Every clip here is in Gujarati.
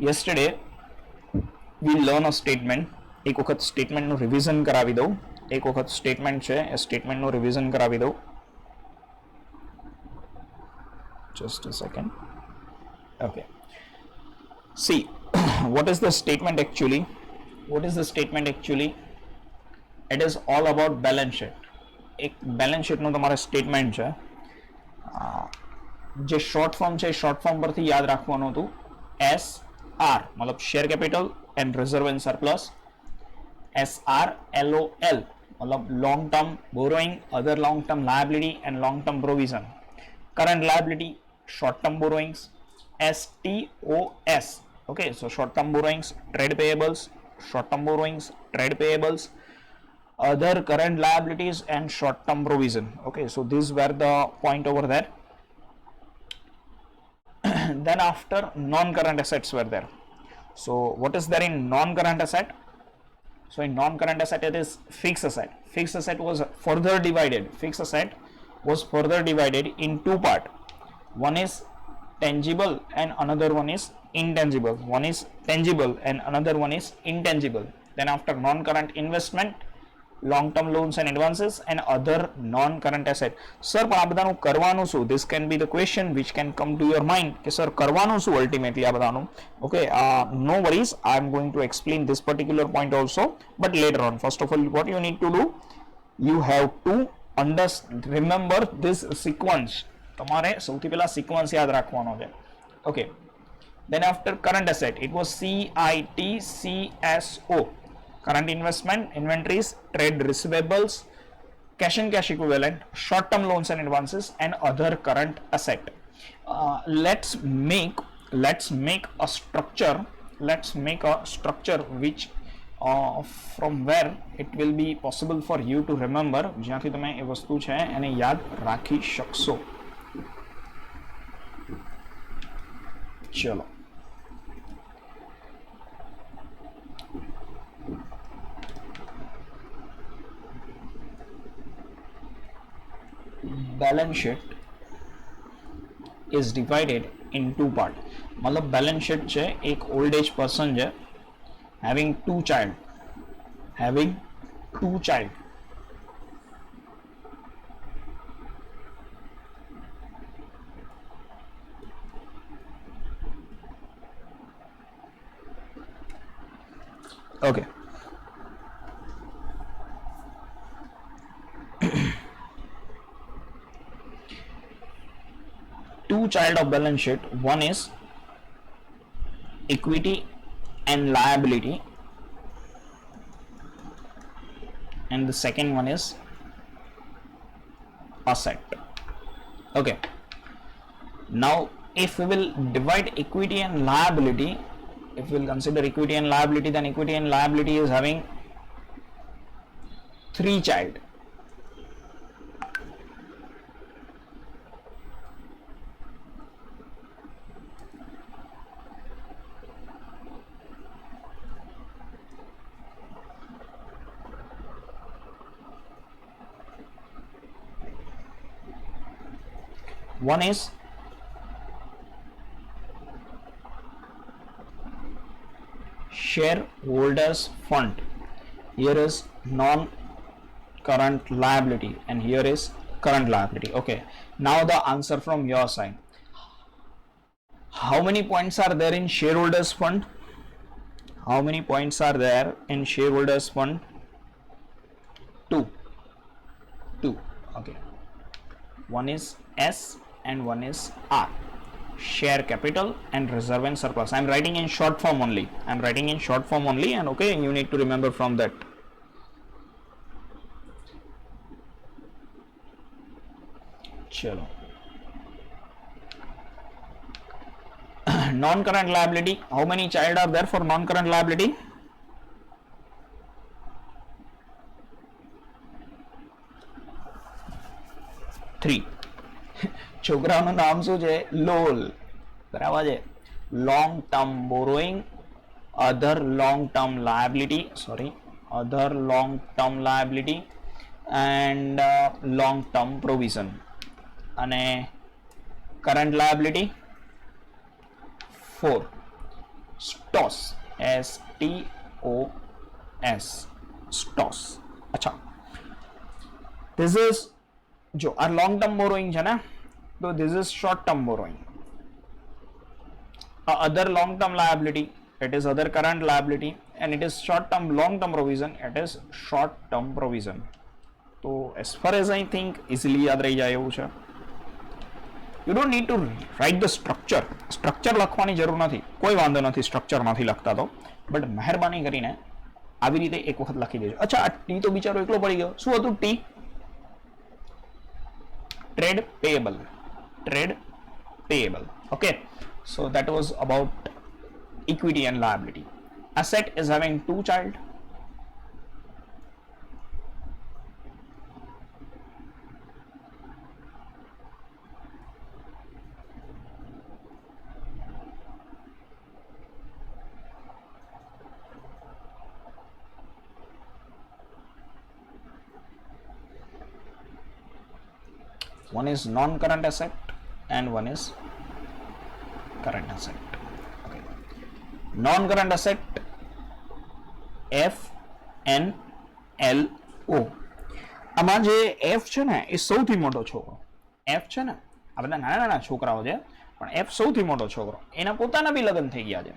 yesterday we learn a statement. એક વખત સ્ટેટમેન્ટનું રિવિઝન કરાવી દઉં. એક વખત સ્ટેટમેન્ટ છે એ સ્ટેટમેન્ટનું રિવિઝન કરાવી દઉં. Just a second. Okay. See, what is the statement actually? What is the statement actually? It is all about balance sheet. એક balance sheet નું તમારે સ્ટેટમેન્ટ છે. જે શોર્ટ ફોર્મ છે શોર્ટ ફોર્મ પરથી યાદ રાખવાનું હતું. SR मतलब share capital and reserve and surplus. SRLOL मतलब long term borrowing, other long term liability and long term provision. Current liability, short term borrowings. STOS, okay, so short term borrowings, trade payables, short term borrowings, trade payables, other current liabilities and short term provision. Okay, so these were the point over there. Then after, non-current assets were there. So what is there in non-current asset? So in non-current asset it is fixed asset. Fixed asset was further divided. Fixed asset was further divided in two parts. One is tangible and another one is intangible. One is tangible and another one is intangible. Then after, non-current investment, long-term loans and advances and other non-current asset. Sir, પણ આ બધાનું કરવાનું શું? This can be the question which can come to your mind કે સર કરવાનું શું ultimately આ બધાનું. Okay, no worries, I am going to explain this particular point also, but later on. First of all, what you need to do, you have to remember this sequence. તમારે સૌથી પહેલા સિક્વન્સ યાદ રાખવાનો છે. Okay, then after current asset it was CITCSO, current investment, inventories, trade receivables, cash and cash equivalent, short term loans and advances and other current asset. Let's make a structure. Let's make a structure which from where it will be possible for you to remember, જ્યાંથી તમે એ વસ્તુ છે એને યાદ રાખી શકશો. चलो, balance sheet is divided in two part. मतलब बैलेंस शीट છે એક ઓલ્ડ એજ પર્સન છે having two child. Okay. Two child of balance sheet. One is equity and liability, and the second one is asset. Okay. Now, if we will divide equity and liability, if we will consider equity and liability, then equity and liability is having three child. One is shareholders fund. Here is non-current liability and here is current liability. Okay, now the answer from your side. How many points are there in shareholders fund? How many points are there in shareholders fund? Two. Okay, one is S and one is R. Share capital and reserve and surplus. I am writing in short form only. And okay, you need to remember from that. Chalo. Non-current liability. How many child are there for non-current liability? Three. છોકરાનું નામ શું છે? લોલ. બરાબર છે. Long term borrowing, other long term liability and long term provision. અને current liability 4. स्टॉस, STOS, स्टॉस. अच्छा, दिस इज जो आ लॉन्ग टर्म बोरोइंग है ना, तो this is short term borrowing. Other long term liability, it is other current liability, and it is short term long term provision, it is short term provision. तो as far as I think easily યાદ રહી જાય એવું છે. You don't need to write the structure. Structure લખવાની જરૂર નથી, કોઈ વાંધો નથી સ્ટ્રક્ચર નથી લખતા તો, બટ મહેરબાની કરીને આવી રીતે એક વખત લખી દેજો. અચ્છા, આ ટી તો બિચારો એકલો પડી ગયો. શું હતું T? Trade payable. Trade payable. Okay, so that was about equity and liability. Asset is having two child. One is non-current asset and one is current asset. Okay. Non-current asset FNLO. આમાં જે F છે ને એ સૌથી મોટો છોકરો. F છે ને, આ બધા નાના નાના છોકરાઓ છે, પણ F સૌથી મોટો છોકરો. એના પોતાના બી લગ્ન થઈ ગયા છે.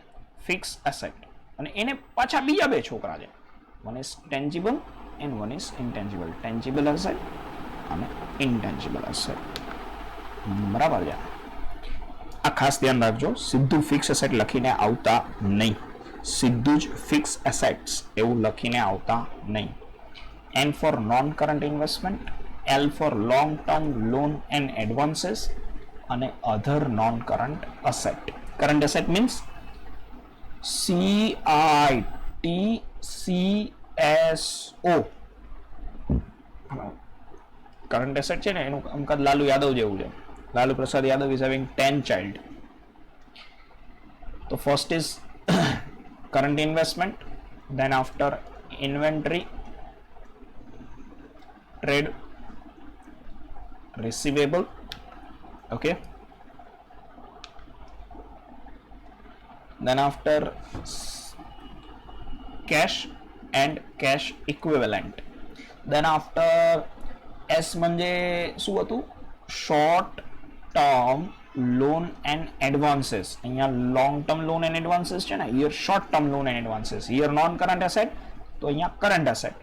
Fix asset. અને એને પાછા બીજા બે છોકરા છે. One is tangible and one is intangible. Tangible asset અને ઇન્ટેન્જિબલ એસેટ. બરાબર છે. આ ખાસ ધ્યાન રાખજો, સીધું ફિક્સ એસેટ લખીને આવતા નહીં. સીધું જ ફિક્સ એસેટ્સ એવું લખીને આવતા નહીં. N for non-current investment, L for long-term loan and advances, અને other non-current asset. Current asset means CITCSO. Current asset છે ને એનું અમકાદ લાલુ યાદવ જેવું છે. Lalu Prasad Yadav is having 10 child. So first is current investment, then after inventory, trade receivable, okay, then after cash and cash equivalent, then after S म्हणजे શું હતું? short term loan and advances. અહીંયા long term loan and advances છે ને, here short term loan and advances, here non current asset, તો અહીંયા current asset.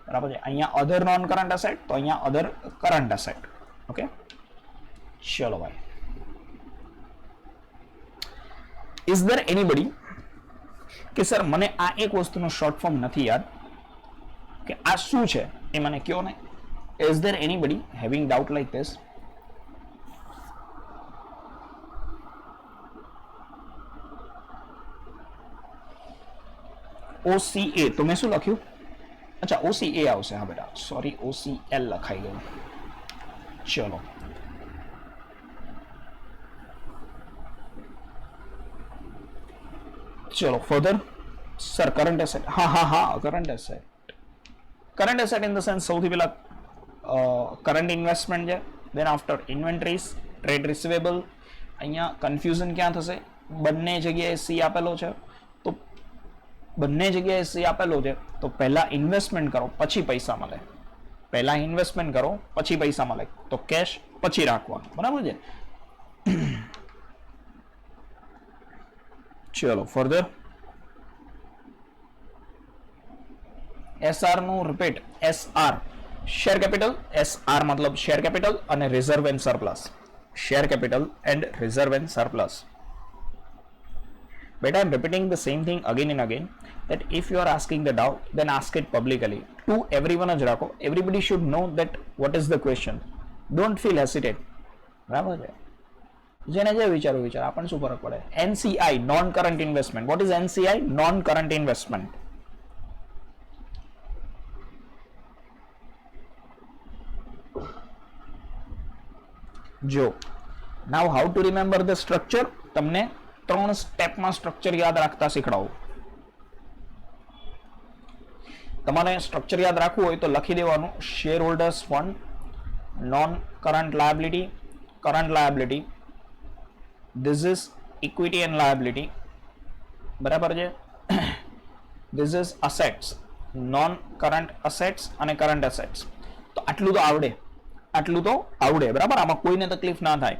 બરાબર છે. અહીંયા other non current asset, તો અહીંયા other current asset. ઓકે, ચલો ભાઈ. Is there anybody કે સર મને આ એક વસ્તુનો શોર્ટ ફોર્મ નથી યાદ કે આ શું છે એ મને કયો ને. Is there anybody having doubt like this? OCA તો મેં શું લખ્યું? અચ્છા, OCA આવશે. હા બેટા, સોરી, OCL લખાઈ ગયું. ચલો, ચલો ફર્ધર. સર કરંટ એસેટ, હા હા હા, current asset. Current asset in the sense સૌથી પહેલા કરંટ ઇન્વેસ્ટમેન્ટ છે, then after inventories, trade receivable. અહીંયા કન્ફ્યુઝન ક્યાં થશે? બંને જગ્યાએ સી આપેલો છે, તો બંને જગ્યાએ સી આપેલો છે તો પહેલા ઇન્વેસ્ટમેન્ટ કરો પછી પૈસા મળે. પહેલા ઇન્વેસ્ટમેન્ટ કરો પછી પૈસા મળે, તો કેશ પછી રાખવાનું. બરાબર છે. ચલો ફર્ધર. એસઆર નું repeat. SR share capital. SR મતલબ શેર કેપિટલ અને reserve and surplus. Share capital and reserve and surplus. But I am repeating the same thing again and again, that if you are asking the doubt, then ask it publicly to everyone જ રાખો. Everybody should know that what is the question. Don't feel hesitate. બરાબર છે. જેને જે વિચારવું વિચાર, આપણને શું ફરક પડે. NCI, non current investment. What is NCI? Non current investment. જો now how to remember the structure, તમને 3 સ્ટેપમાં સ્ટ્રક્ચર યાદ રાખતા શીખડાવું. તમારે સ્ટ્રક્ચર યાદ રાખવું હોય તો લખી દેવાનું: share holders fund, non current liability, current liability, this is equity and liability, બરાબર છે. This is assets, non current assets અને કરંટ અસેટ્સ. તો આટલું તો આવડે બરાબર, આમાં કોઈને તકલીફ ના થાય.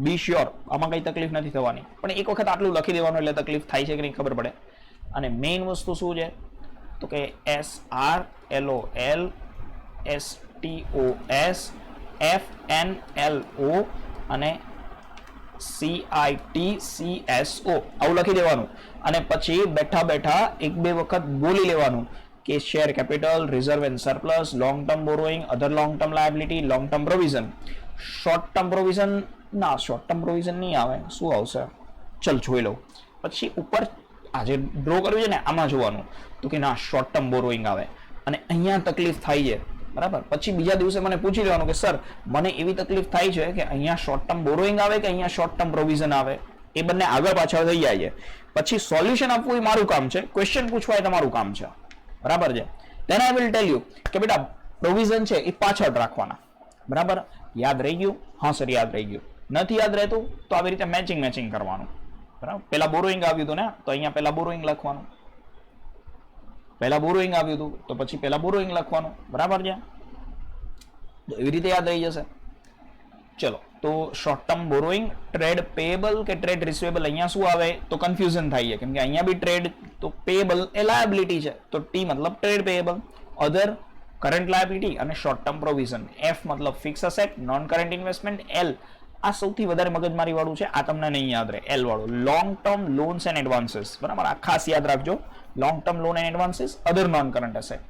બી શ્યોર, આમાં કઈ તકલીફ નથી થવાની, પણ એક વખત આટલું લખી દેવાનું એટલે તકલીફ થાય છે કે નહીં ખબર પડે. અને મેઇન વસ્તુ શું છે તો કે SRLOL STOS FNLO અને CITCSO આવું લખી દેવાનું. અને પછી બેઠા બેઠા એક બે વખત બોલી લેવાનું કે share capital, reserve and surplus, long term borrowing, other long term liability, long term provision. Short term provision ના, શોર્ટ ટર્મ પ્રોવિઝન નહીં આવે, શું આવશે ચલ જોઈ લઉં. પછી ઉપર આજે ડ્રો કર્યું છે ને આમાં જોવાનું તો કે ના શોર્ટ ટર્મ બોરોઈંગ આવે અને અહીંયા તકલીફ થાય છે બરાબર. પછી બીજા દિવસે મને પૂછી લેવાનું કે સર મને એવી તકલીફ થાય છે કે અહીંયા શોર્ટ ટર્મ બોરોઈંગ આવે કે અહીંયા શોર્ટ ટર્મ પ્રોવિઝન આવે, એ બંને આગળ પાછળ થઈ જાય છે. પછી સોલ્યુશન આપવું એ મારું કામ છે, ક્વેશ્ચન પૂછવા એ તમારું કામ છે બરાબર છે. then I will tell you કે બેટા પ્રોવિઝન છે એ પાછળ રાખવાના બરાબર. યાદ રહી ગયું? હા સર યાદ રહી ગયું. નથી યાદ રહેતું તો આવી રીતે મેચિંગ કરવાનું બરાબર. પેલા બોરોઈંગ આવ્યું હતું ને તો અહીંયા પેલા બોરોઈંગ લખવાનું, પહેલા બોરોઈંગ આવ્યું હતું તો પછી પહેલા બોરોઈંગ લખવાનું બરાબર છે. તો એવી રીતે યાદ રહી જશે. ચલો તો short term borrowing, trade payable કે ટ્રેડ રિસીવેબલ, અહીંયા શું આવે તો કન્ફ્યુઝન થાય છે કેમ કે અહીંયા બી ટ્રેડ તો પેએબલ એ લાયબિલિટી છે તો ટી મતલબ ટ્રેડ પેએબલ, અધર કરંટ લાયબિલિટી અને શોર્ટ ટર્મ પ્રોવિઝન, એફ મતલબ fix asset, non current investment, L આ સૌથી વધારે મગજમારી વાળું છે, આ તમને નહીં યાદ રહે. એલ વાળું long term loans and advances બરાબર, આ ખાસ યાદ રાખજો. Long term loan and advances, other non current asset.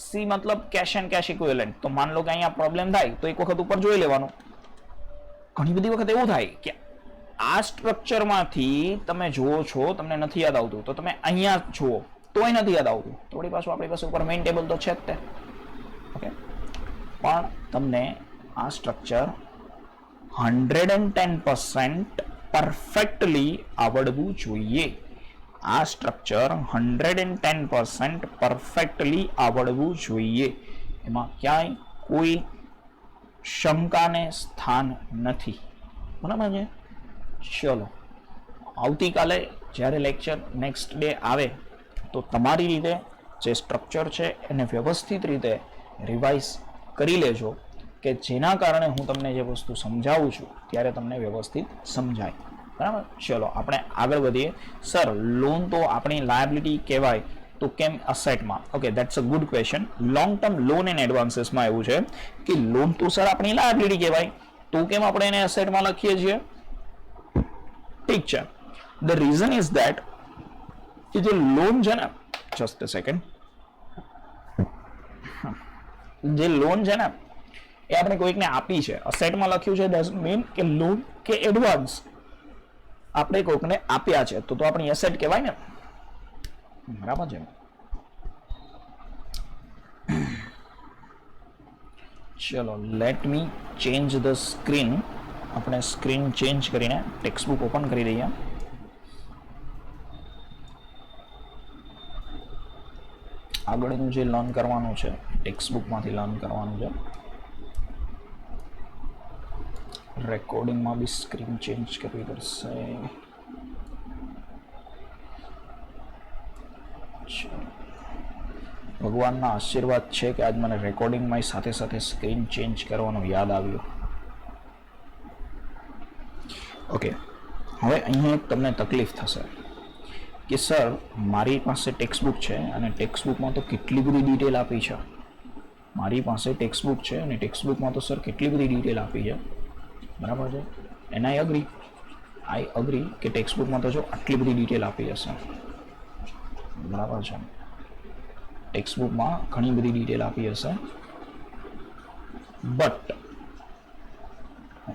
C મતલબ કેશ એન્ડ કેશ ઇક્વિવેલન્ટ. તો માન લો કે અહીંયા પ્રોબ્લેમ થાય તો એક વખત ઉપર જોઈ લેવાનું. ઘણી બધી વખત એવું થાય કે આ સ્ટ્રક્ચરમાંથી તમે જુઓ છો તમને નથી યાદ આવતું તો તમે અહીંયા જુઓ તોય નથી યાદ આવતું તો વળી પાછું આપણી પાસે ઉપર મેઇન ટેબલ તો છે જ તે ઓકે. પણ તમને આ સ્ટ્રક્ચર 110% પરફેક્ટલી આવડવું જોઈએ. આ સ્ટ્રક્ચર 110% પરફેક્ટલી આવડવું જોઈએ. એમાં ક્યાંય કોઈ શંકાને સ્થાન નથી બરાબર છે. ચલો આવતીકાલે જ્યારે લેક્ચર નેક્સ્ટ ડે આવે તો તમારી રીતે જે સ્ટ્રક્ચર છે એને વ્યવસ્થિત રીતે રિવાઇઝ કરી લેજો કે જેના કારણે હું તમને જે વસ્તુ સમજાવું છું ત્યારે તમને વ્યવસ્થિત સમજાય બરાબર. ચલો આપણે આગળ વધીએ. સર લોન તો આપણી લાયબિલિટી કહેવાય તો કેમ અસેટમાં? Okay that's a good question. Long term loan and એડવાન્સીસમાં એવું છે કે લોન તો સર આપણી લાયબિલિટી કહેવાય તો કેમ આપણે એને એસેટમાં લખીએ છીએ? ઠીક છે. ધ રીઝન ઇઝ ધેટ કે જે લોન છે ને, જસ્ટ અ સેકન્ડ, જે લોન છે ને એ આપણે કોઈકને આપી છે, અસેટમાં લખ્યું છે ડઝન્ટ મીન કે લોન કે એડવાન્સ આપણે કોઈકને આપ્યા છે તો આપણી એસેટ કહેવાય ને બરાબર છે. ચલો let me change the screen. આપણે સ્ક્રીન ચેન્જ કરીને ટેક્સ્ટ બુક ઓપન કરી દઈએ. આગળનું જે લર્ન કરવાનું છે ટેક્સ્ટ બુકમાંથી લર્ન કરવાનું છે. રેકોર્ડિંગમાં બી સ્ક્રીન ચેન્જ કરવી પડશે. ભગવાનના આશીર્વાદ છે કે આજ મને રેકોર્ડિંગમાં સાથે સાથે સ્ક્રીન ચેન્જ કરવાનું યાદ આવ્યું. ઓકે હવે અહીંયા એક તમને તકલીફ થશે કે સર મારી પાસે ટેક્સ્ટ બુક છે અને ટેક્સ્ટ બુકમાં તો કેટલી બધી ડિટેલ આપી છે. મારી પાસે ટેક્સ્ટ બુક છે અને ટેક્સ્ટ બુકમાં તો સર કેટલી બધી ડિટેલ આપી છે બરાબર છે. એન્ડ આઈ અગ્રી કે ટેક્સ્ટ બુકમાં તો જો આટલી બધી ડિટેલ આપી હશે બરાબર છે. ટેક્સ્ટ બુકમાં ઘણી બધી ડિટેલ આપી હશે બટ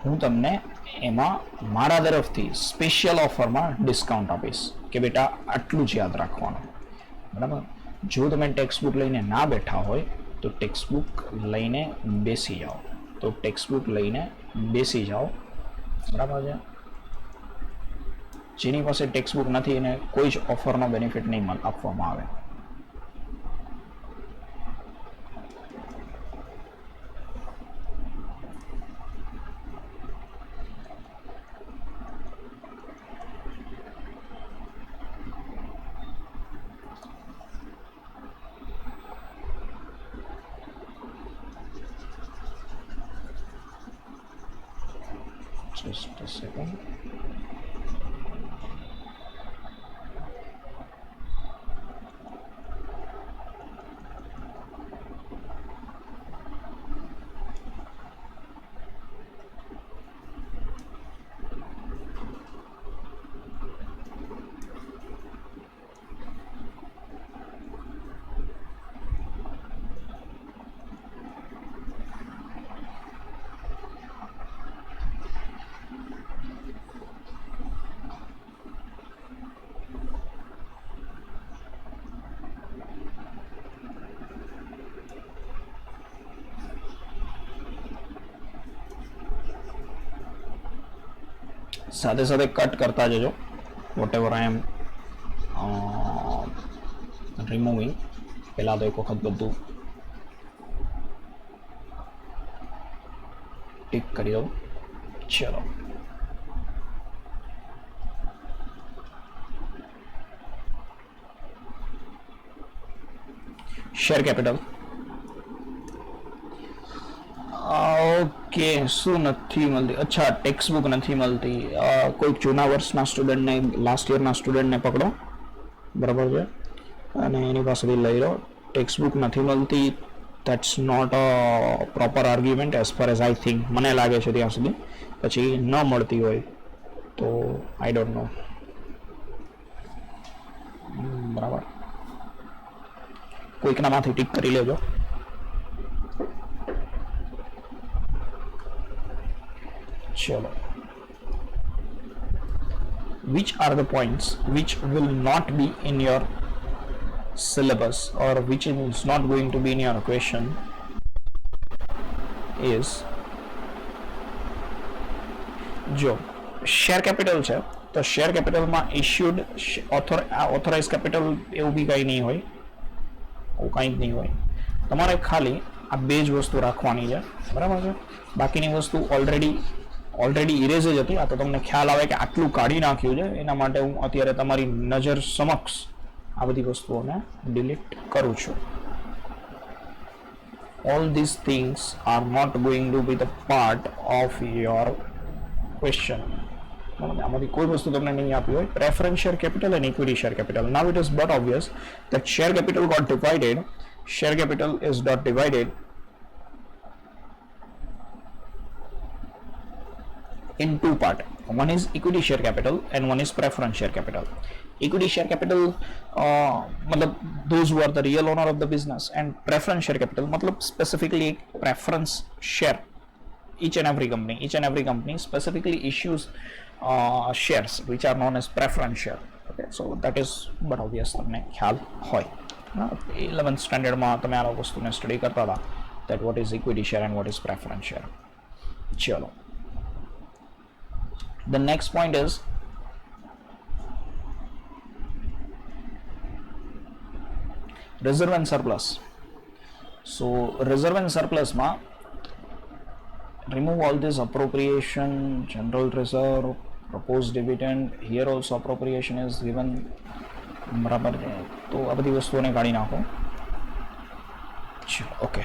હું તમને એમાં મારા તરફથી સ્પેશિયલ ઓફરમાં ડિસ્કાઉન્ટ આપીશ કે બેટા આટલું જ યાદ રાખવાનું બરાબર. જો તમે ટેક્સ્ટ બુક લઈને ના બેઠા હોય તો ટેક્સ્ટ બુક લઈને બેસી જાઓ બરાબર છે. જેની પાસે ટેક્સ્ટ બુક નથી એને કોઈ જ ઓફરનો બેનિફિટ નહીં આપવામાં આવે. just a second. સાથે સાથે કટ કરતા જજો વોટ એવર આઈ એમ રિમૂવિંગ. પહેલાં તો એક વખત બધું ટિક કરી દઉં. ચલો, શેર કેપિટલ. ઓકે, શું નથી મળતી? અચ્છા, ટેક્સ્ટ બુક નથી મળતી. કોઈક જૂના વર્ષના સ્ટુડન્ટને, લાસ્ટ યરના સ્ટુડન્ટને પકડો, બરાબર છે, અને એની પાસેથી લઈ લો. ટેક્સ્ટ બુક નથી મળતી, that's not a proper argument as far as I think, મને લાગે છે ત્યાં સુધી. પછી ન મળતી હોય તો આઈ ડોન્ટ નો, બરાબર. કોઈકનામાંથી ટીક કરી લેજો. ચલો, which are the points which will not be in your syllabus or which is not going to be in your question is, જો શેર કેપિટલ છે તો શેર કેપિટલમાં ઇશ્યુડ ઓથોરાઇઝ કેપિટલ એવું બી કંઈ નહીં હોય, એવું કંઈ જ નહીં હોય. તમારે ખાલી આ બે જ વસ્તુ રાખવાની છે, બરાબર છે. બાકીની વસ્તુ ઓલરેડી ઇરેઝ જ હતી. આ તો તમને ખ્યાલ આવે કે આટલું કાઢી નાખ્યું છે, એના માટે હું અત્યારે તમારી નજર સમક્ષ આ બધી વસ્તુઓને ડિલીટ કરું છું. All these things are not going to be the part of your question. આમાંથી કોઈ વસ્તુ તમને નહીં આપી હોય. Preference share capital and equity share capital. Now it is but obvious that share capital got divided. Share capital is not divided in two parts. One is equity share capital and one is preference share capital. Equity share capital matlab those who are the real owner of the business, and preference share capital matlab specifically preference share. Each and every company specifically issues shares which are known as preference share. Okay, so that is but obvious, તમને ખ્યાલ હોય. 11th standard માં તમે આ વસ્તુને સ્ટડી કરતા હતા, that what is equity share and what is preference share. ચલો, the next point is reserve and surplus. So reserve and surplus માં remove all this appropriation, general reserve, proposed dividend. Here also appropriation is given, બરાબર છે. તો આ બધી વસ્તુઓને કાઢી નાખો. ઓકે,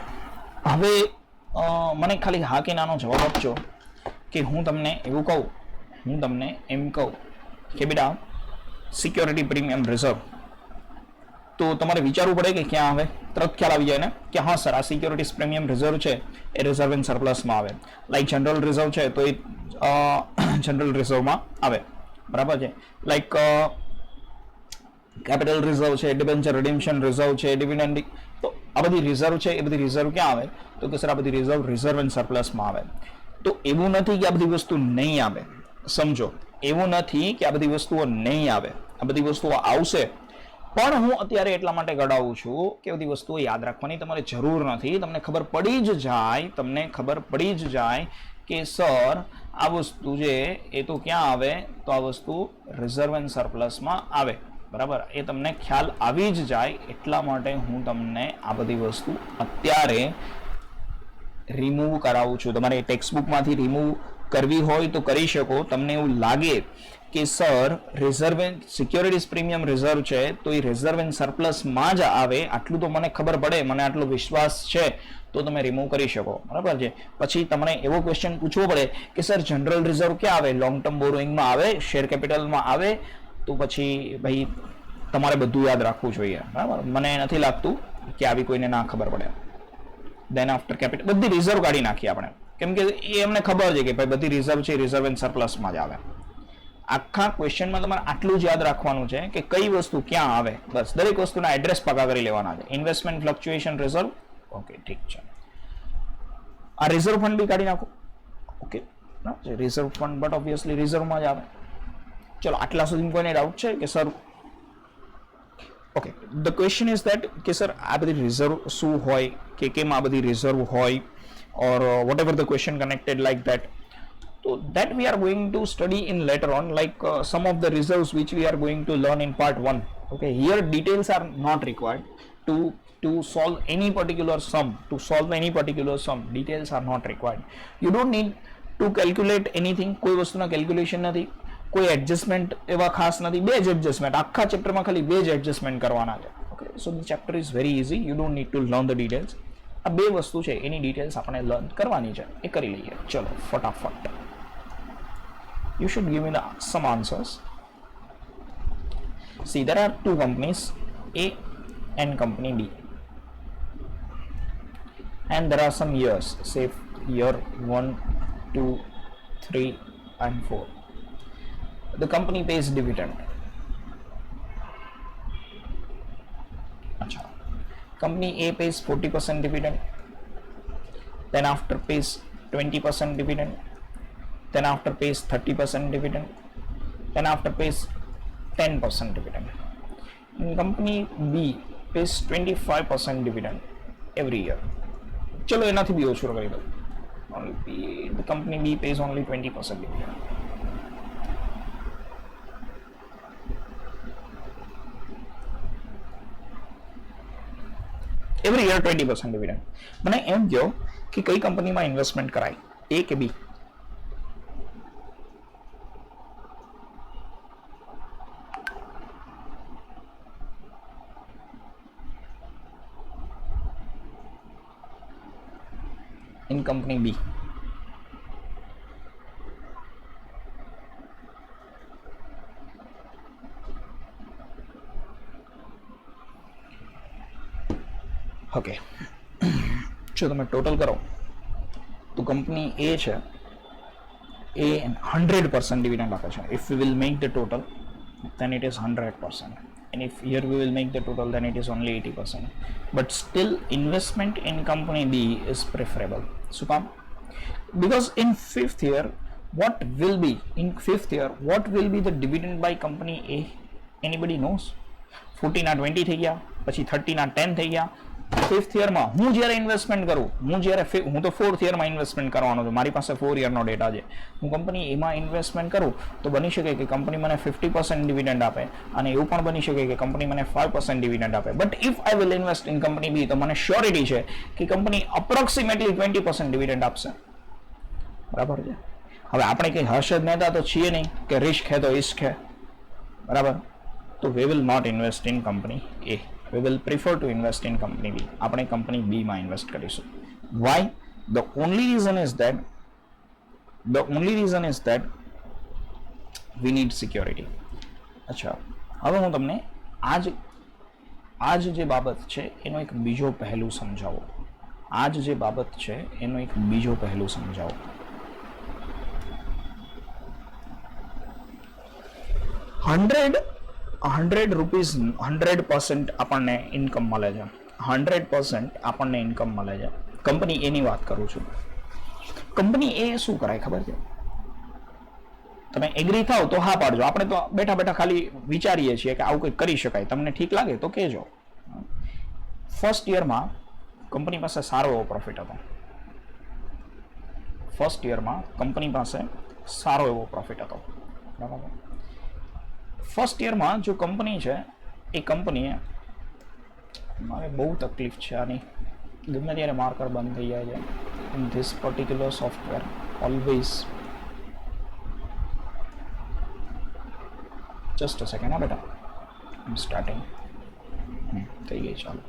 હવે મને ખાલી હા કે નાનો જવાબ આપજો કે હું તમને એવું કહું, હું તમને એમ કહું કે બેટા સિક્યોરિટી પ્રીમિયમ રિઝર્વ, તો તમારે વિચારવું પડે કે ક્યાં આવે? તરત ખ્યાલ આવી જાય ને કે હા સર, આ સિક્યોરિટીઝ પ્રીમિયમ રિઝર્વ છે એ રિઝર્વ એન્ડ સરપ્લસમાં આવે. લાઈક જનરલ રિઝર્વ છે તો એ જનરલ રિઝર્વમાં આવે, બરાબર છે. લાઈક કેપિટલ રિઝર્વ છે, ડિબેન્ચર રિડીમ્પશન રિઝર્વ છે, ડિવિડન્ડ, તો આ બધી રિઝર્વ છે એ બધી રિઝર્વ ક્યાં આવે? તો કે સર આ બધી રિઝર્વ એન્ડ સરપ્લસમાં આવે. તો એવું નથી કે આ બધી વસ્તુ નહીં આવે, સમજો, એવું નથી કે આ બધી વસ્તુઓ નહીં આવે, આ બધી વસ્તુઓ આવશે. પણ હું અત્યારે એટલા માટે ગડાવું છું કે બધી વસ્તુઓ યાદ રાખવાની તમારે જરૂર નથી. તમને ખબર પડી જ જાય કે સર આ વસ્તુ છે એ તો ક્યાં આવે? તો આ વસ્તુ રિઝર્વ એન્ડ સરપ્લસમાં આવે, બરાબર. એ તમને ખ્યાલ આવી જ જાય એટલા માટે હું તમને આ બધી વસ્તુ અત્યારે રિમૂવ કરાવું છું. તમારે ટેક્સ્ટ બુકમાંથી રિમૂવ કરવી હોય તો કરી શકો. તમને એવું લાગે કે sir reserve and securities premium reserve છે તો એ રિઝર્વ એન્ડ સરપ્લસમાં જ આવે, આટલું તો મને ખબર પડે, મને આટલો વિશ્વાસ છે, તો તમે રિમૂવ કરી શકો. બરાબર છે. પછી તમને એવો ક્વેશ્ચન પૂછવો પડે કે સર જનરલ રિઝર્વ ક્યાં આવે? લોંગ ટર્મ બોરોઈંગમાં આવે, શેર કેપિટલમાં આવે, તો પછી ભાઈ તમારે બધું યાદ રાખવું જોઈએ. બરાબર, મને નથી લાગતું કે આવી કોઈને ના ખબર પડે. દેન આફ્ટર કેપિટલ બધી રિઝર્વ કાઢી નાખીએ આપણે, કેમ કે એ એમને ખબર છે કે ભાઈ બધી રિઝર્વ છે રિઝર્વ એન્ડ સરપ્લસમાં જ આવે. આખા ક્વેશ્ચનમાં તમારે આટલું જ યાદ રાખવાનું છે કે કઈ વસ્તુ ક્યાં આવે. બસ દરેક વસ્તુના એડ્રેસ પાકા કરી લેવાના છે. ઇન્વેસ્ટમેન્ટ ફ્લક્ચ્યુએશન રિઝર્વ, ઓકે ઠીક છે. આ રિઝર્વ ફંડ બી કાઢી નાખો, okay reserve fund, but obviously રિઝર્વમાં જ આવે. ચલો આટલા સુધી કોઈને ડાઉટ છે કે sir? Okay, the question is that કે સર આ બધી રિઝર્વ શું હોય, કે કેમ આ બધી રિઝર્વ હોય, or whatever the question connected like that. So that we are going to study in later on, like some of the reserves which we are going to learn in part 1. Okay, here details are not required to solve any particular sum. To solve any particular sum, details are not required. You don't need to calculate anything. કોઈ વસ્તુના calculation નથી, કોઈ એડજસ્ટમેન્ટ એવા ખાસ નથી. બે જ એડજસ્ટમેન્ટ આખા ચેપ્ટરમાં ખાલી બે જ એડજસ્ટમેન્ટ કરવાના છે. Okay, so the chapter is very easy. You don't need to learn the details. આ બે વસ્તુ છે એની ડિટેલ્સ આપણે લર્ન કરવાની છે, એ કરી લઈએ. ચલો ફટાફટ. You should give me some answers. See, there are two companies, A and company B, and there are some years, say year 1, 2, 3 and 4. The company pays dividend. Achha. Company A pays 40% dividend, then after pays 20% dividend, then after pays 30% dividend, then after pays 10% dividend. And company B pays 25% dividend every year. चलो एनाथी भी ओछो કરી દો. Only B, the company B pays only 20% dividend. Every year 20% dividend. મને એમ કહો કે કઈ કંપનીમાં ઇન્વેસ્ટમેન્ટ કરાય, A કે B? In company B. Okay. જો તમે ટોટલ કરો તો કંપની A છે એ 100% ડિવિડન્ડ આપે છે. If we will make the total, then it is 100%. And if here we will make the total, then it is only 80%. But still investment in company B is preferable. So because in fifth year what will be the dividend by company A? Anybody knows? 40 ના 20 થઈ ગયા, પછી 30 ના 10 થઈ ગયા. ફિફ્થ યરમાં હું જ્યારે ઇન્વેસ્ટમેન્ટ કરું, હું તો ફોર્થ યરમાં ઇન્વેસ્ટમેન્ટ કરવાનો છું, મારી પાસે 4 યરનો ડેટા છે. હું કંપની એમાં ઇન્વેસ્ટમેન્ટ કરું તો બની શકે કે કંપની મને 50% ડિવિડન્ડ આપે, અને એવું પણ બની શકે કે કંપની મને 5% ડિવિડન્ડ આપે. But if I will invest in company B, તો મને શ્યોરિટી છે કે કંપની અપ્રોક્સિમેટલી 20% ડિવિડન્ડ આપશે. બરાબર છે. હવે આપણે કંઈ હર્ષદ મહેતા તો છીએ નહીં કે રિસ્ક હે તો ઇશ્ક હે. બરાબર, તો we will not invest in company A. We will prefer to invest in company B. આપણે કંપની B માં ઇન્વેસ્ટ કરીશું. Why? The only reason is that we need security. અચ્છા, હવે હું તમને આજ જે બાબત છે એનો એક બીજો પહેલું સમજાવો. 100 રૂપીઝ 100% આપણને ઇન્કમ મળે છે. 100% આપણને ઇન્કમ મળે છે. કંપની એની વાત કરું છું. કંપની એ શું કરાય ખબર છે? તમે એગ્રી થાવ તો હા પાડજો. આપણે તો બેઠા બેઠા ખાલી વિચારીએ છીએ કે આવું કંઈક કરી શકાય. તમને ઠીક લાગે તો કહેજો. ફર્સ્ટ યરમાં કંપની પાસે સારો એવો પ્રોફિટ હતો. બરાબર. ફર્સ્ટ યરમાં જો કંપની છે એ કંપનીએ, મારે બહુ તકલીફ છે આની, ગમે ત્યારે માર્કર બંધ થઈ જાય છે. In this particular software always just a second. હા બેટા, સ્ટાર્ટિંગ થઈ ગઈ. ચાલો,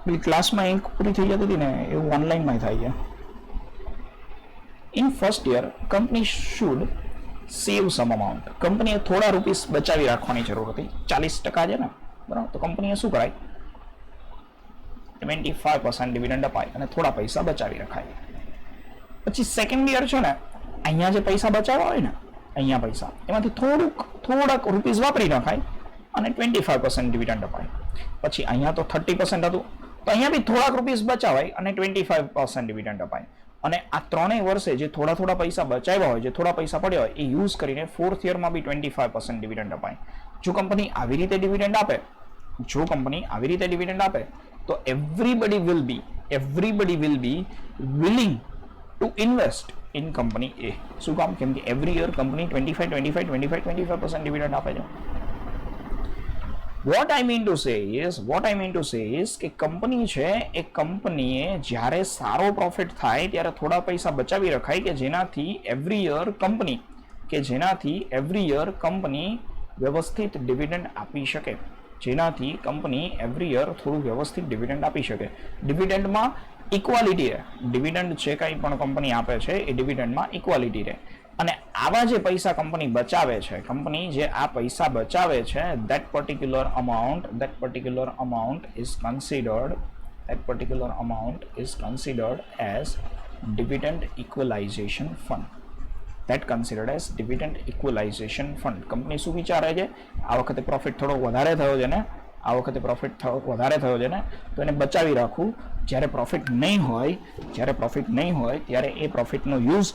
પેલી ક્લાસમાં એક પૂરી થઈ જતી હતી ને એવું ઓનલાઈનમાં થાય છે. In first year company should save some amount. કંપનીએ થોડા રૂપીસ બચાવી રાખવાની જરૂર હતી. 40% છે ને, બરાબર? તો કંપનીએ શું કરાય, 25% ડિવિડન્ડ અપાય અને થોડા પૈસા બચાવી રખાય. પછી સેકન્ડ યર છે ને, અહીંયા જે પૈસા બચાવવા હોય ને, અહીંયા પૈસા એમાંથી થોડાક રૂપીસ વાપરી નાખાય અને 25% ડિવિડન્ડ અપાય. પછી અહીંયા તો 30% હતું, તો અહીંયા બી થોડાક રૂપીસ બચાવાય અને 25% ડિવિડન્ડ અપાય. અને આ ત્રણેય વર્ષે જે થોડા પૈસા બચાવ્યા હોય, જે થોડા પૈસા પડ્યા હોય, એ યુઝ કરીને ફોર્થ યરમાં બી 25% ડિવિડન્ડ અપાય. જો કંપની આવી રીતે ડિવિડન્ડ આપે, તો everybody will be willing to invest in company A. શું કામ? કેમ કે એવરી યર કંપની 25% ડિવિડન્ડ આપે છે. What I mean to say is કે કંપની છે એ કંપનીએ જ્યારે સારો પ્રોફિટ થાય ત્યારે થોડા પૈસા બચાવી રખાય કે જેનાથી એવરી યર કંપની વ્યવસ્થિત ડિવિડન્ડ આપી શકે. થોડું વ્યવસ્થિત ડિવિડન્ડ આપી શકે. ડિવિડન્ડમાં ઇક્વાલિટી રહે. ડિવિડન્ડ છે કંઈ પણ કંપની આપે છે એ ડિવિડન્ડમાં ઇક્વાલિટી રહે. અને આવા જે પૈસા કંપની બચાવે છે, that particular amount is considered as dividend equalization fund. Company શું વિચારે છે, આ વખતે પ્રોફિટ થોડો વધારે થયો છે ને, તો એને બચાવી રાખું. જ્યારે પ્રોફિટ નહીં હોય ત્યારે એ પ્રોફિટનો યુઝ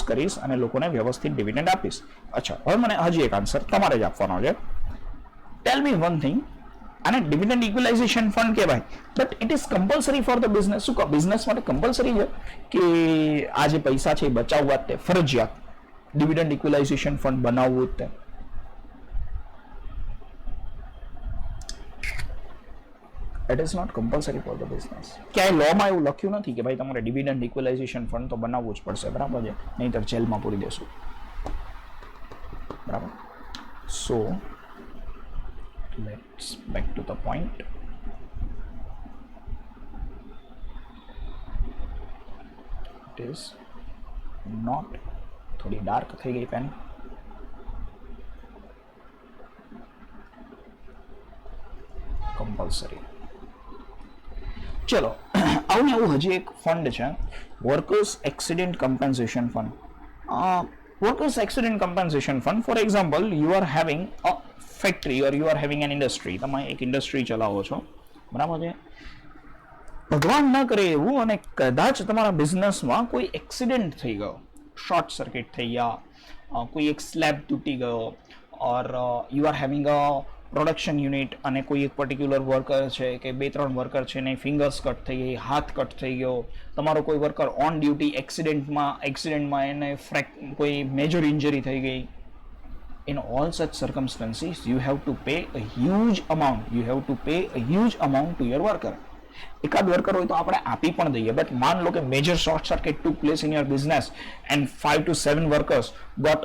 કરીશ અને લોકોને વ્યવસ્થિત ડિવિડન્ડ આપીશ. અચ્છા, હવે મને હજી એક આન્સર તમારે જ આપવાનો છે. ટેલ મી વન થિંગ, આને ડિવિડન્ડ ઇક્વલાઇઝેશન ફંડ કહેવાય, but it is compulsory for the business. શું કહો, બિઝનેસ માટે કમ્પલસરી છે કે આ જે પૈસા છે એ બચાવવા તે ફરજિયાત ડિવિડન્ડ ઇક્વલાઇઝેશન ફંડ બનાવવું જ તે? It is not compulsory for the business. ક્યાંય લોમાં એવું લખ્યું નથી કે ભાઈ તમારે ડિવિડન્ડ ઇક્વલાઇઝેશન ફંડ તો બનાવવું જ પડશે, બરાબર છે? નહીંતર જેલમાં પૂરી દેશું, બરાબર? So let's back to the point. It is not, થોડી ડાર્ક થઈ ગઈ પેન. કમ્પલસરી. ચલો, આવું ને આવું હજી એક ફંડ છે, workers accident compensation fund. Workers accident compensation fund, for example, you are having a factory or you are having an industry. તમે એક ઇન્ડસ્ટ્રી ચલાવો છો, બરાબર છે? ભગવાન ન કરે એવું અને કદાચ તમારા બિઝનેસમાં કોઈ એક્સિડન્ટ થઈ ગયો, શોર્ટ સર્કિટ થઈ ગયા, કોઈ એક સ્લેબ તૂટી ગયો, ઓર you are having a production unit અને કોઈ એક પર્ટિક્યુલર વર્કર છે કે 2-3 વર્કર છે ને ફિંગર્સ કટ થઈ ગઈ, હાથ કટ થઈ ગયો, તમારો કોઈ વર્કર ઓન ડ્યુટી એક્સિડન્ટમાં એને કોઈ મેજર ઇન્જરી થઈ ગઈ. In all such circumstances, you have to pay a huge amount. To your worker. એકાદ વર્કર હોય તો આપણે આપી પણ દઈએ, બટ માન લો કે major short circuit took place in your business and 5 to 7 workers got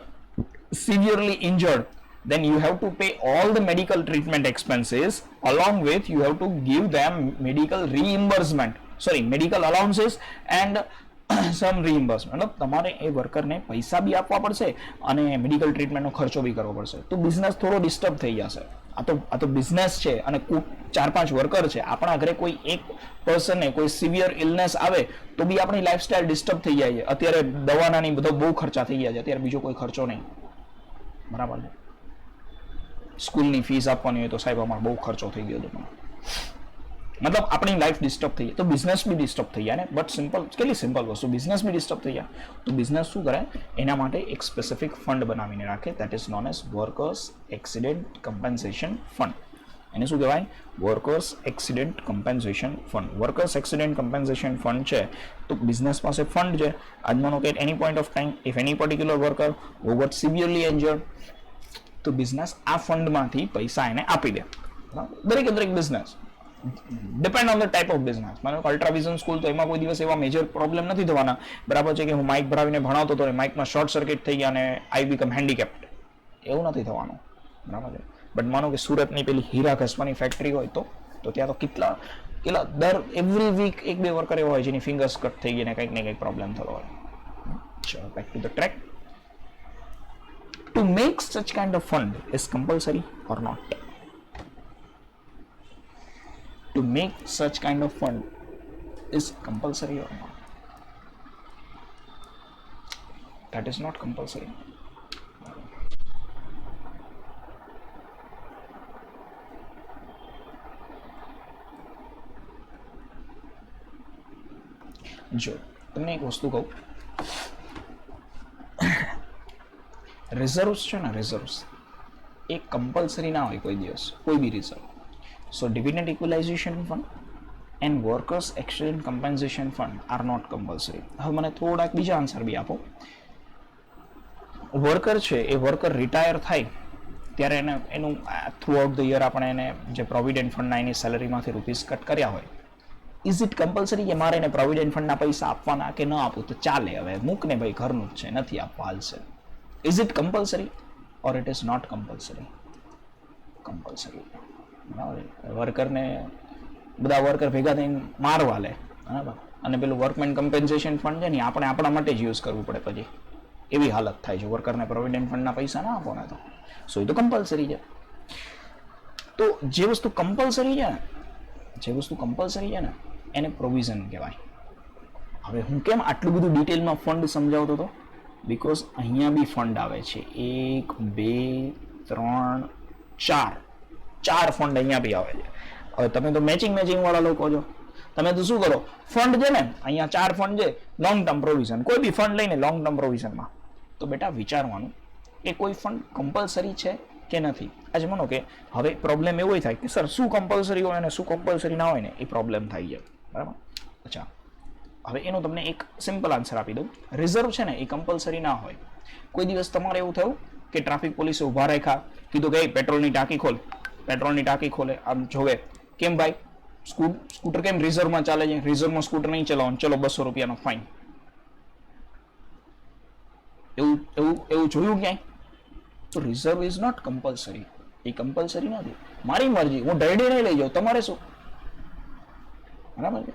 severely injured. Then you have to pay all the medical treatment expenses, along with you have to give them medical allowances and some reimbursement. મતલબ તમારે એ વર્કરને પૈસા બી આપવા પડશે અને મેડિકલ ટ્રીટમેન્ટનો ખર્ચો બી કરવો પડશે. તો બિઝનેસ થોડો ડિસ્ટર્બ થઈ જશે. આ તો બિઝનેસ છે અને 4-5 વર્કર છે. આપણા ઘરે કોઈ એક પર્સનને કોઈ સિવિયર ઇલનેસ આવે તો બી આપણી લાઈફસ્ટાઈલ ડિસ્ટર્બ થઈ જાય છે. અત્યારે દવાના બધો બહુ ખર્ચા થઈ ગયા છે, અત્યારે બીજો કોઈ ખર્ચો નહીં, બરાબર છે? સ્કૂલની ફીસ આપવાની હોય તો સાહેબ અમારે બહુ ખર્ચો થઈ ગયો હતો, મતલબ આપણી લાઈફ ડિસ્ટર્બ થઈ જાય તો બિઝનેસ બી ડિસ્ટર્બ થઈ જાય ને. બટ કેટલી સિમ્પલ વસ્તુ, બિઝનેસ બી ડિસ્ટર્બ થઈ જાય તો બિઝનેસ શું કરે, એના માટે એક સ્પેસિફિક ફંડ બનાવીને રાખે, that is known as workers accident compensation fund. એને શું કહેવાય? Workers accident compensation fund. Workers accident compensation fund છે તો બિઝનેસ પાસે ફંડ છે. આજ માનો કે at any point of time if any particular worker who got severely injured, તો બિઝનેસ આ ફંડમાંથી પૈસા એને આપી દે. દરેક business depend on the type of business. માનો કે અલ્ટ્રા વિઝન સ્કૂલ તો એમાં કોઈ દિવસ એવા મેજર પ્રોબ્લેમ નથી થવાના. બરાબર છે કે હું માઇક ભરાવીને ભણાવતો હતો, માઇકમાં શોર્ટ સર્કિટ થઈ ગયા અને આઈ બીકમ હેન્ડીકેપ્ડ, એવું નથી થવાનું. બરાબર છે. બટ માનો કે સુરતની પેલી હીરા ઘસવાની ફેક્ટરી હોય તો ત્યાં તો કેટલા દર એવરી વીક 1-2 વર્કર એવો હોય જેની ફિંગર્સ કટ થઈ ગઈ ને કંઈક ને કંઈક પ્રોબ્લેમ થતો હોય. ચલો back to the track. To make such kind of fund is compulsory or not? To make such kind of fund is compulsory or not? That is not compulsory. જો તમને એક વસ્તુ કહું, રિઝર્વ્સ છે ને, રિઝર્વ્સ એ કમ્પલસરી ના હોય કોઈ દિવસ, કોઈ બી reserve. So dividend equalisation fund and workers exchange compensation fund are not compulsory. હવે મને થોડાક બીજા આન્સર બી આપો. વર્કર છે એ વર્કર રિટાયર થાય ત્યારે એનું થ્રુ આઉટ ધ યર આપણે એને જે પ્રોવિડન્ટ ફંડના એની સેલરીમાંથી રૂપીસ કટ કર્યા હોય, ઇઝ ઇટ કમ્પલસરી કે મારે એને પ્રોવિડન્ટ ફંડના પૈસા આપવાના કે ન આપવું તો ચાલે, હવે મૂક ને ભાઈ ઘરનું જ છે નથી આપવા હાલશે? Is it compulsory or it is not compulsory? Compulsory. વર્કરને બધા વર્કર ભેગા થઈને મારવા લે, બરાબર, અને પેલું વર્કમેન કમ્પેન્સેશન ફંડ છે ને આપણે આપણા માટે જ યુઝ કરવું પડે, પછી એવી હાલત થાય છે વર્કરને પ્રોવિડન્ટ ફંડના પૈસા ના આપો ને તો. સો એ તો કમ્પલસરી છે. તો જે વસ્તુ કમ્પલસરી છે ને એને પ્રોવિઝન કહેવાય. હવે હું કેમ આટલું બધું ડિટેલમાં ફંડ સમજાવતો હતો? બીકોઝ અહીંયા બી ફંડ આવે છે, 1 2 3 4 ફંડ અહીંયા બી આવે છે. હવે તમે તો મેચિંગ વાળા લોકો છો, તમે તો શું કરો, ફંડ છે ને અહીંયા 4 ફંડ છે, લોંગ ટર્મ પ્રોવિઝન, કોઈ બી ફંડ લઈને લોંગ ટર્મ પ્રોવિઝનમાં તો બેટા વિચારવાનું કે કોઈ ફંડ કમ્પલસરી છે કે નથી. આજે માનો કે હવે પ્રોબ્લેમ એવો થાય કે સર શું કમ્પલસરી હોય અને શું કમ્પલસરી ના હોય ને એ પ્રોબ્લેમ થાય છે, બરાબર. અચ્છા, હવે એનો તમને એક સિમ્પલ આન્સર આપી દઉં. રિઝર્વ છે ને એ કમ્પલસરી ના હોય. કોઈ દિવસ તમારે એવું થયું કે ટ્રાફિક પોલીસે ઊભા રાખ્યા, કીધું કે પેટ્રોલની ટાંકી ખોલે, આમ જોવે કેમ ભાઈ સ્કૂટર કેમ રિઝર્વમાં ચાલે છે, રિઝર્વમાં સ્કૂટર નહીં ચલાવવાનું, ચલો 200 રૂપિયાનો ફાઇન. એવું જોયું ક્યાંય? તો રિઝર્વ ઇઝ નોટ કમ્પલસરી. એ કમ્પલસરી નથી. મારી મરજી, હું ડરડી નહીં લઈ જાઉં, તમારે શું, બરાબર છે.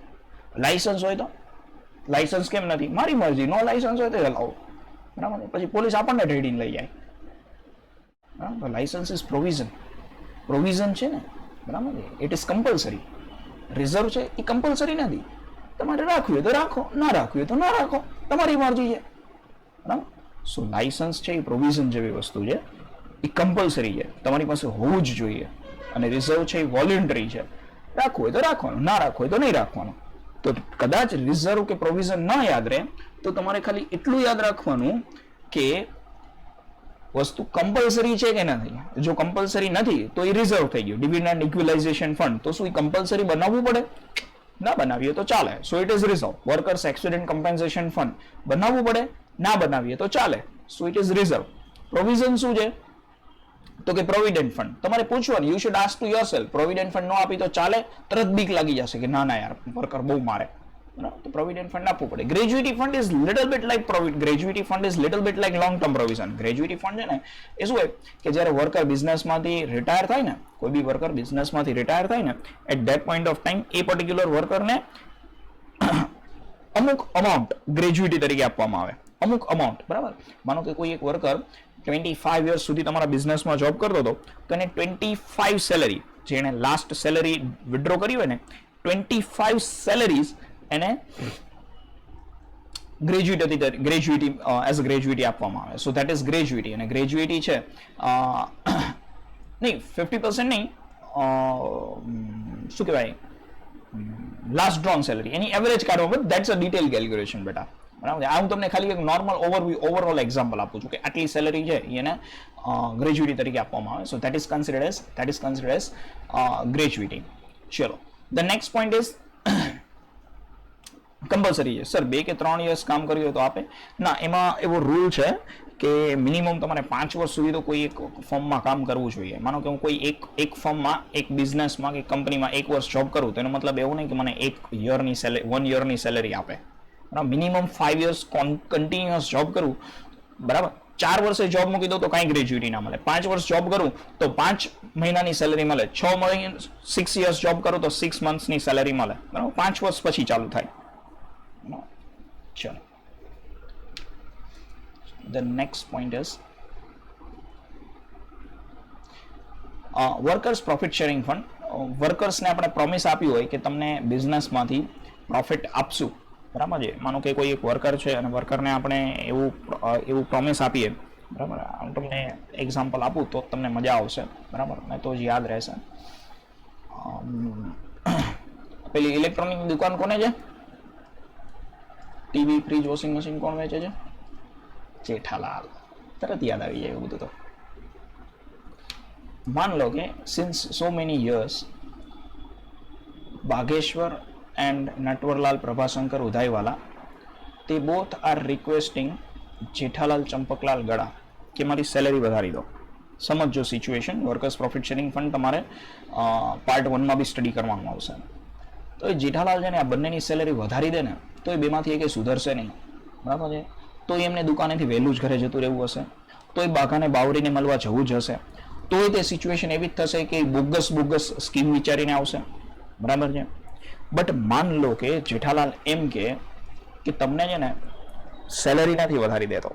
લાયસન્સ હોય તો લાયસન્સ કેમ નથી? મારી મરજી, નો લાયસન્સ હોય તો ચલાવો, બરાબર. પછી પોલીસ આપણને રેડીને લઈ જાય, બરાબર. લાયસન્સ ઇઝ પ્રોવિઝન છે ને, બરાબર. It is compulsory. રિઝર્વ છે એ કમ્પલસરી નથી. તમારે રાખવું હોય તો રાખો, ના રાખવું હોય તો ના રાખો, તમારી મરજી છે, બરાબર. સો લાયસન્સ છે એ પ્રોવિઝન જેવી વસ્તુ છે, એ કમ્પલસરી છે, તમારી પાસે હોવું જ જોઈએ. અને રિઝર્વ છે એ વોલન્ટરી છે, રાખવું હોય તો રાખવાનું, ના રાખવું હોય તો નહીં રાખવાનું. તો કદાચ રિઝર્વ કે પ્રોવિઝન ના યાદ રહે તો તમારે ખાલી એટલું યાદ રાખવાનું કે વસ્તુ કમ્પલસરી છે કે નથી. જો કમ્પલસરી નથી તો એ રિઝર્વ થઈ ગયું. ડિવિડન્ડ ઇક્વલાઇઝેશન ફંડ તો શું એ કમ્પલસરી બનાવવું પડે? ના બનાવીએ તો ચાલે, so it is reserve. Workers accident compensation fund બનાવવું પડે, ના બનાવીએ તો ચાલે, so it is reserve. Provision શું છે? તો કે પ્રોવિડન્ટ ફંડ. તમારે પૂછવાનું, you should ask to yourself, provident fund નો આપી તો ચાલે? તરત બીક લાગી જશે કે ના ના યાર વર્કર બહુ મારે, બરાબર. તો પ્રોવિડન્ટ ફંડ આપવું પડે. Gratuity fund is little bit like gratuity fund is little bit like long term provision. Gratuity fund છે ને એ શું હોય કે જ્યારે વર્કર બિઝનેસમાંથી રિટાયર થાય ને, કોઈ બી વર્કર બિઝનેસમાંથી રિટાયર થાય ને, at that point of time એ પર્ટિક્યુલર વર્કરને અમુક અમાઉન્ટ ગ્રેજ્યુટી તરીકે આપવામાં આવે, અમુક અમાઉન્ટ, બરાબર. માનો કે કોઈ એક વર્કર 25 યર્સ સુધી તમારા બિઝનેસમાં જોબ કરતો હતો તો એને 25 સેલરી, જે એને લાસ્ટ સેલરી વિડ્રો કરી હોય ને, 25 સેલરીઝ એને ગ્રેજ્યુટી એઝ અ ગ્રેજ્યુટી આપવામાં આવે. So that is gratuity. અને ગ્રેજ્યુટી છે નહીં 50% નહીં, શું કહેવાય, લાસ્ટ ડ્રોન સેલરી, એની એવરેજ કાઢવા, but that's a detail calculation બેટા, બરાબર. આ હું તમને ખાલી એક નોર્મલ ઓવરઓલ એક્ઝામ્પલ આપું છું કે આટલી સેલરી છે એને ગ્રેજ્યુટી તરીકે આપવામાં આવે. So that is considered as gratuity. ચલો, the next point is compulsory છે. સર 2 કે 3 યર્સ કામ કર્યું હોય તો આપે? ના, એમાં એવો રૂલ છે કે મિનિમમ તમારે 5 વર્ષ સુધી તો કોઈ એક ફર્મમાં કામ કરવું જોઈએ. માનો કે હું કોઈ એક ફર્મમાં, એક બિઝનેસમાં કે કંપનીમાં 1 વર્ષ જોબ કરું તો એનો મતલબ એવું નહીં કે મને 1 યરની સેલેરી આપે. બરાબર, મિનિમમ 5 યર્સ કન્ટિન્યુઅસ જોબ કરું, બરાબર, 4 વર્ષે જોબ મૂકી દો તો કાંઈ ગ્રેજ્યુટી ના મળે. 5 વર્ષ જોબ કરું તો 5 મહિનાની સેલેરી મળે. 6 યર્સ જોબ કરું તો 6 મંથ્સની સેલેરી મળે. બરાબર, 5 વર્ષ પછી ચાલુ થાય. ચલો, the next point is workers profit sharing fund. વર્કર્સને આપણે પ્રોમિસ આપ્યું હોય કે તમને બિઝનેસમાંથી પ્રોફિટ આપશું, બરાબર છે. માનો કે કોઈ એક વર્કર છે અને વર્કરને આપણે એવું પ્રોમિસ આપીએ, બરાબર. હું તમને એક્ઝામ્પલ આપું તો તમને મજા આવશે, બરાબર, ને તો જ યાદ રહેશે. પેલી ઇલેક્ટ્રોનિક દુકાન કોને છે? ટીવી, ફ્રીજ, વોશિંગ મશીન કોણ વેચે છે? જેઠાલાલ. તરત યાદ આવી જાય એવું બધું. તો मान लो कि since so many years Bageshwar and Natwarlal Prabhasankar Udaiwala, they both are requesting Jethalal Champaklal Gada કે મારી સેલેરી વધારી દો. સમજો situation. Workers profit sharing fund તમારે પાર્ટ 1માં બી સ્ટડી કરવાનું આવશે. તો એ જેઠાલાલ છે ને આ બંનેની સેલેરી વધારી દે ને તો એ બેમાંથી એક સુધરશે નહીં, બરાબર છે. તો એમને દુકાનેથી વહેલું જ ઘરે જતું રહેવું હશે, તો એ બાઘાને બાવરીને મળવા જવું જ હશે. તો તે સિચ્યુએશન એવી જ થશે કે બોગસ સ્કીમ વિચારીને આવશે, બરાબર છે. બટ માન લો કે જેઠાલાલ એમ કે તમને છે ને સેલેરી નથી વધારી દેતો,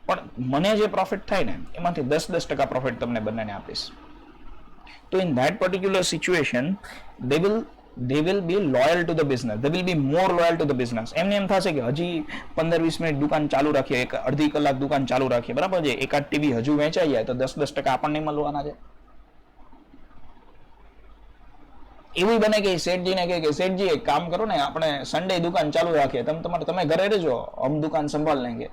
પણ મને જે પ્રોફિટ થાય ને એમાંથી 10% પ્રોફિટ તમને બંનેને આપીશ. તો in that particular situation they will be loyal to the business, they will be more loyal to the business. એમને એમ થશે કે હજી 15-20 મિનિટ દુકાન ચાલુ રાખીએ, એક અડધી કલાક દુકાન ચાલુ રાખીએ, બરાબર છે. એકાદ ટીવી હજુ વેચાઈ જાય તો 10% આપણને મળવાના છે. એવું બને કે શેઠજીને કહે કે શેઠજી એક કામ કરો ને, આપણે સન્ડે દુકાન ચાલુ રાખીએ, તમે ઘરે રહેજો, હમ દુકાન સંભાળ લેંગે.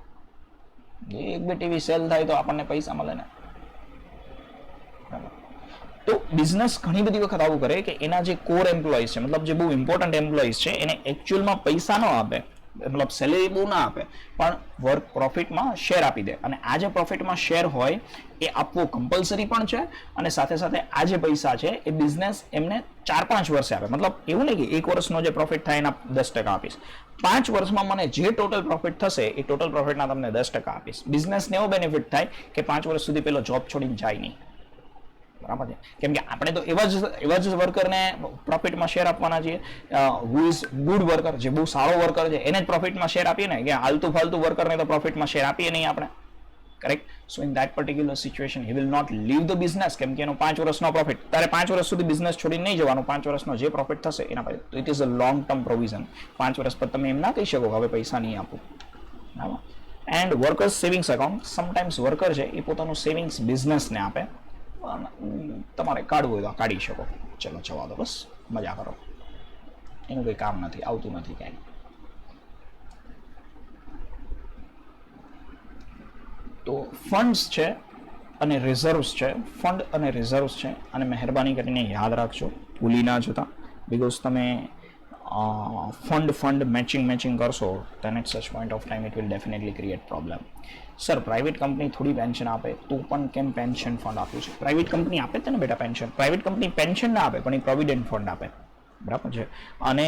એક બે ટીવી સેલ થાય તો આપણને પૈસા મળે ને. તો બિઝનેસ ઘણી બધી વખત આવું કરે કે એના જે કોર એમ્પ્લોઈઝ છે, મતલબ જે બહુ ઇમ્પોર્ટન્ટ એમ્પ્લોઈઝ છે, એને એકચ્યુઅલમાં પૈસા ન આપે, મતલબ સેલેરી બહુ ના આપે, પણ વર્ક પ્રોફિટમાં શેર આપી દે. અને આ જે પ્રોફિટમાં શેર હોય એ આપવો કમ્પલસરી પણ છે, અને સાથે સાથે આ જે પૈસા છે એ બિઝનેસ એમને 4-5 વર્ષે આપે. મતલબ એવું નહીં કે 1 વર્ષનો જે પ્રોફિટ થાય એના 10% આપીશ, 5 વર્ષમાં મને જે ટોટલ પ્રોફિટ થશે એ ટોટલ પ્રોફિટના તમને 10% આપીશ. બિઝનેસને એવો બેનિફિટ થાય કે 5 વર્ષ સુધી પેલો જોબ છોડીને જાય નહીં, બરાબર છે. કેમ કે આપણે તો એવા જ વર્કરને પ્રોફિટમાં શેર આપવાના છીએ. હુ ઇઝ ગુડ વર્કર, જે બહુ સારો વર્કર છે એને જ પ્રોફિટમાં શેર આપીએ ને, કે આલતુ ફાલતુ વર્કરને તો પ્રોફિટમાં શેર આપીએ નહીં આપણે, correct. So in that particular situation he will not leave the business, કેમ કે એનો 5 વર્ષનો પ્રોફિટ, તારે 5 વર્ષ સુધી બિઝનેસ છોડીને નહીં જવાનું. 5 વર્ષનો જે પ્રોફિટ થશે એના પર, તો it is a long term provision. 5 વર્ષ પર તમે એમ ના કહી શકો હવે પૈસા નહીં આપું, બરાબર. And workers savings account, sometimes worker છે એ પોતાનું સેવિંગ્સ બિઝનેસને આપે, તમારે કાઢવું હોય તો કાઢી શકો. ચલો જવા દો, બસ મજા કરો, એનું કંઈ કામ નથી, આવતું નથી ક્યાંય. તો ફંડ્સ છે અને રિઝર્વ્સ છે, ફંડ અને રિઝર્વ્સ છે, અને મહેરબાની કરીને યાદ રાખજો, ભૂલી ના જતા. બિકોઝ તમે ફંડ મેચિંગ કરશો then at such point of time it will definitely create problem. Sir private company થોડી પેન્શન આપે તો પણ કેમ પેન્શન ફંડ આપ્યું છે? પ્રાઇવેટ કંપની આપે છે ને બેટા પેન્શન. પ્રાઇવેટ કંપની પેન્શન ના આપે પણ એ પ્રોવિડન્ટ ફંડ આપે, બરાબર છે. અને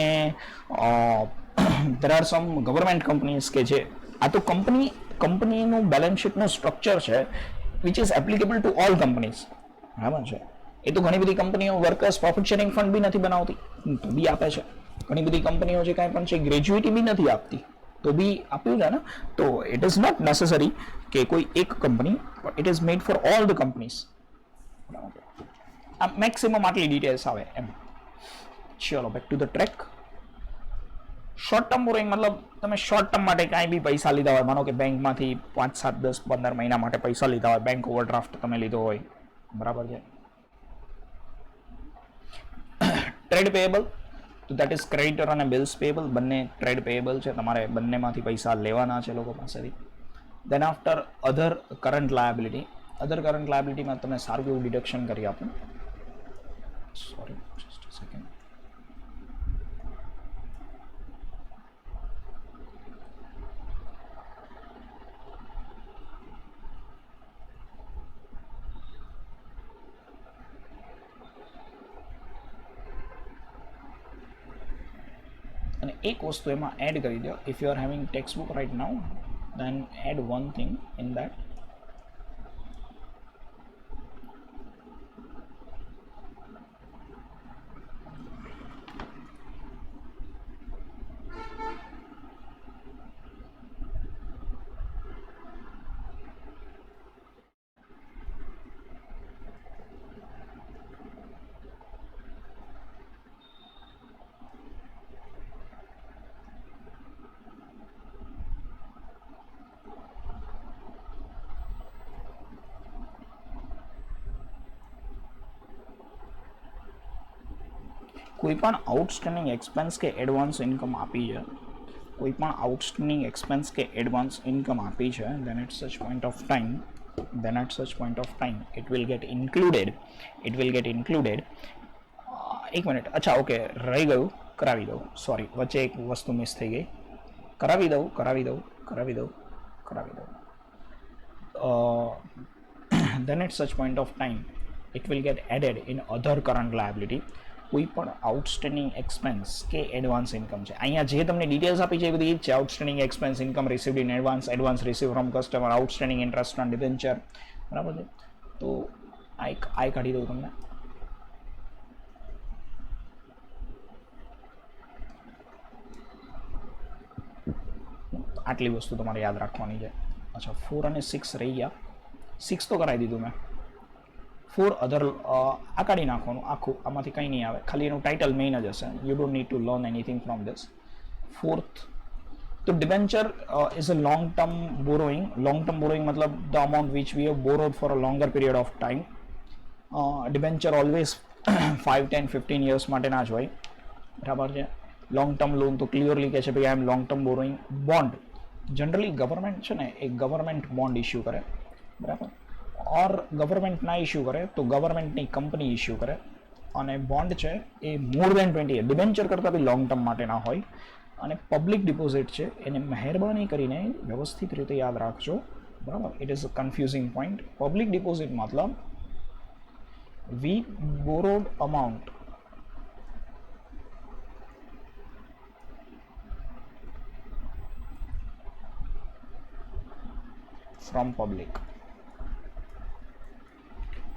there are some government companies કે જે આ તો કંપનીનું બેલેન્સ શીટનું સ્ટ્રક્ચર છે which is applicable to all companies, બરાબર છે. એ તો ઘણી બધી કંપનીઓ વર્કર્સ પ્રોફિટ શેરિંગ ફંડ બી નથી બનાવતી તો બી આપે છે. ઘણી બધી કંપનીઓ જે કાંઈ પણ છે ગ્રેજ્યુએટી બી નથી આપતી તો બી આપ્યું છે ને. તો ઇટ ઇઝ નોટ નેસેસરી કે કોઈ એક company, it is made for all the companies. આ મેક્સિમમ આટલી ડિટેલ્સ આવે એમ. ચલો back to the track. Short term borrowing મતલબ તમે શોર્ટ ટર્મ માટે કાંઈ બી પૈસા લીધા હોય, માનો કે બેંકમાંથી 5, 7, 10, 15 મહિના માટે પૈસા લીધા હોય, બેંક ઓવરડ્રાફ્ટ તમે લીધો હોય, બરાબર છે. ટ્રેડ પેએબલ, તો દેટ ઇઝ ક્રેડિટર અને બિલ્સ પેએબલ, બંને ટ્રેડ પેએબલ છે, તમારે બંનેમાંથી પૈસા લેવાના છે લોકો પાસેથી. દેન આફ્ટર અધર કરંટ લાયબિલિટીમાં તમે સારું એવું ડિડક્શન કરી આપો. Sorry, just a second. એક વસ્તુ એમાં એડ કરી દો. If you are having text book right now, then add one thing in that. કોઈ પણ આઉટસ્ટેન્ડિંગ એક્સપેન્સ કે એડવાન્સ ઇન્કમ આપી છે, કોઈ પણ આઉટસ્ટેન્ડિંગ એક્સપેન્સ કે એડવાન્સ ઇન્કમ આપી છે, then at such point of time it will get included. એક મિનિટ, અચ્છા ઓકે, રહી ગયું, કરાવી દઉં, સોરી વચ્ચે એક વસ્તુ મિસ થઈ ગઈ, કરાવી દઉં. Then at such point of time it will get added in other current liability. કોઈ પણ આઉટસ્ટેન્ડિંગ એક્સપેન્સ કે એડવાન્સ ઇન્કમ છે, અહીંયા જે તમને ડિટેલ્સ આપી છે એ બધી છે. Outstanding expense, income received in advance receive from customer, outstanding interest on debenture, બરાબર છે. તો આ કાઢી દઉં તમને. આટલી વસ્તુ તમારે યાદ રાખવાની છે. અચ્છા 4 અને 6 રહી ગયા. 6 તો કરાવી દીધું મેં. 4 અધર આ કાઢી નાખવાનું આખું, આમાંથી કંઈ નહીં આવે, ખાલી એનું ટાઇટલ મેઇન જ હશે. You don't need to learn anything from this. 4th, તો debenture is a long term borrowing. Long term borrowing મતલબ the amount which we have borrowed for a longer period of time. Debenture always 5, 10, 15 years માટેના જ હોય, બરાબર છે. લોંગ ટર્મ લોન તો ક્લિયરલી કહે છે ભાઈ I am long term borrowing. Bond generally government છે ને એ ગવર્મેન્ટ બોન્ડ ઇસ્યુ કરે, બરાબર. ઓર ગવર્મેન્ટ ના ઇસ્યુ કરે તો ગવર્મેન્ટની કંપની ઇસ્યુ કરે. અને બોન્ડ છે એ મોર દેન 20 યર, ડિબેન્ચર કરતાં બી લોંગ ટર્મ માટે ના હોય. અને પબ્લિક ડિપોઝિટ છે એને મહેરબાની કરીને વ્યવસ્થિત રીતે યાદ રાખજો, બરાબર. It is a confusing point. Public deposit મતલબ we borrowed amount from public.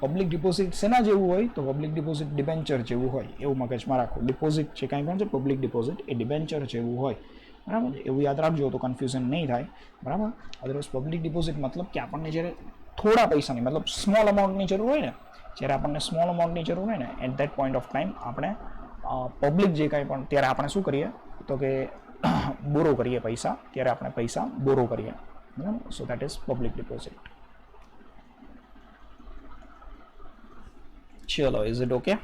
Public deposit શેના જેવું હોય તો પબ્લિક ડિપોઝિટ ડિબેન્ચર જેવું હોય, એવું મગજમાં રાખો. ડિપોઝિટ છે કાંઈ પણ છે, પબ્લિક ડિપોઝિટ એ ડિબેન્ચર જેવું હોય, બરાબર. એવું યાદ રાખજો તો કન્ફ્યુઝન નહીં થાય, બરાબર. અદરવાઇઝ પબ્લિક ડિપોઝિટ મતલબ કે આપણને જ્યારે થોડા પૈસાની મતલબ સ્મોલ અમાઉન્ટની જરૂર હોય ને, જ્યારે આપણને સ્મોલ અમાઉન્ટની જરૂર હોય ને at that point of time આપણે પબ્લિક જે કાંઈ પણ ત્યારે આપણે શું કરીએ તો કે બોરો કરીએ પૈસા, ત્યારે આપણે પૈસા બોરો કરીએ, બરાબર. So that is public deposit. ચલો, is it okay?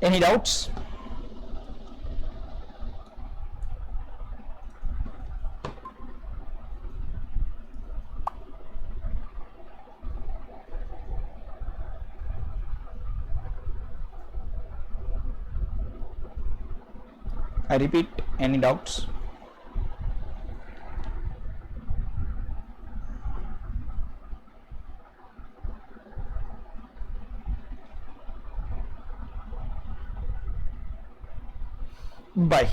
Any doubts? I repeat, any doubts? Bye.